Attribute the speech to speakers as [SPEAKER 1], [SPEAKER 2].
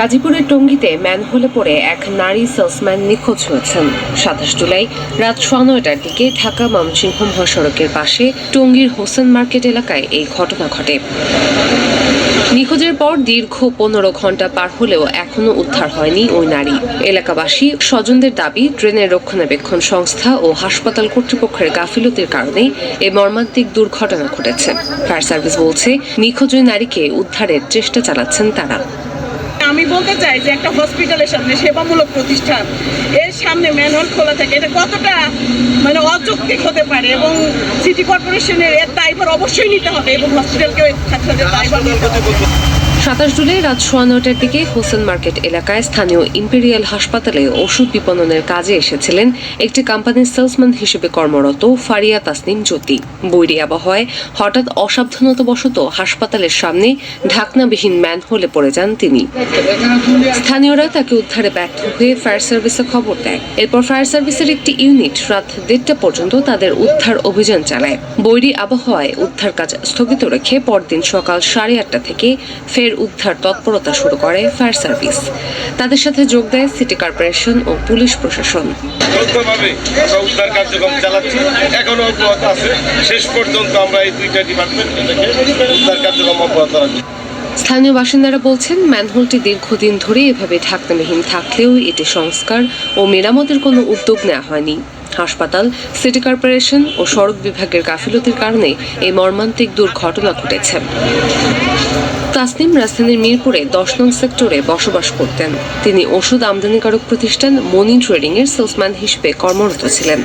[SPEAKER 1] গাজীপুরের টঙ্গীতে ম্যানহোলে পড়ে এক নারী সেলসম্যান নিখোঁজ হয়েছেন। ২৭ জুলাই রাত ৯:৩০টার দিকে ঢাকা ময়মনসিংহ মহাসড়কের পাশে টঙ্গীর হোসেন মার্কেট এলাকায় এই ঘটনা ঘটে। নিখোঁজের পর দীর্ঘ ১৫ ঘণ্টা পার হলেও এখনও উদ্ধার হয়নি ওই নারী। এলাকাবাসী স্বজনদের দাবি, ট্রেনের রক্ষণাবেক্ষণ সংস্থা ও হাসপাতাল কর্তৃপক্ষের গাফিলতির কারণে এই মর্মান্তিক দুর্ঘটনা ঘটেছে। ফায়ার সার্ভিস বলছে, নিখোঁজ ওই নারীকে উদ্ধারের চেষ্টা চালাচ্ছেন তারা।
[SPEAKER 2] আমি বলতে চাই যে একটা হসপিটালের সামনে, সেবামূলক প্রতিষ্ঠান, এর সামনে ম্যানহোল খোলা থাকে, এটা কতটা অযৌক্তিক হতে পারে এবং সিটি কর্পোরেশনের এর দায়ভার অবশ্যই নিতে হবে এবং হসপিটালকেও দায়ভার নিতে হবে।
[SPEAKER 1] ২৭ জুলাই রাত ৯:৩০টার দিকে হোসেন মার্কেট এলাকায় স্থানীয় ইম্পেরিয়াল হাসপাতালে ওষুধ বিপণনের কাজে এসেছিলেন একটি কোম্পানির সেলসম্যান হিসেবে কর্মরত ফারিয়া তাসনিম জ্যোতি। বৈরী আবহাওয়ায় হঠাৎ অসাবধানতাবশত হাসপাতালের সামনে ঢাকনাবিহীন ম্যানহোলে পড়ে যান তিনি। স্থানীয়রা তাকে উদ্ধারে ব্যর্থ হয়ে ফায়ার সার্ভিসে খবর দেয়। এরপর ফায়ার সার্ভিসের একটি ইউনিট রাত ১:৩০টা পর্যন্ত তাদের উদ্ধার অভিযান চালায়। বৈরী আবহাওয়ায় উদ্ধার কাজ স্থগিত রেখে পরদিন সকাল ৮:৩০টা থেকে ফের উদ্ধার তৎপরতা শুরু করে ফায়ার সার্ভিস। তাদের সাথে যোগ দেয় সিটি কর্পোরেশন ও পুলিশ প্রশাসন।
[SPEAKER 3] উদ্ধার কার্যক্রম চালাচ্ছি, এখনো অব্যাহত আছে। শেষ পর্যন্ত আমরা এই দুইটা ডিপার্টমেন্ট উদ্ধার কার্যক্রম অব্যাহত রাখবো।
[SPEAKER 1] স্থানীয় বাসিন্দারা বলছেন, ম্যানহোলটি দীর্ঘদিন ধরে এভাবে ঢাকনাবিহীন থাকলেও এটি সংস্কার ও মেরামতের কোনো উদ্যোগ নেওয়া হয়নি। হাসপাতাল, সিটি কর্পোরেশন ও সড়ক বিভাগের গাফিলতির কারণে এই মর্মান্তিক দুর্ঘটনা ঘটেছে। তাসনিম রাজধানীর মিরপুরে ১০ নং সেক্টরে বসবাস করতেন। তিনি ওষুধ আমদানিকারক প্রতিষ্ঠান মনি ট্রেডিং এর সেলসম্যান হিসেবে কর্মরত ছিলেন।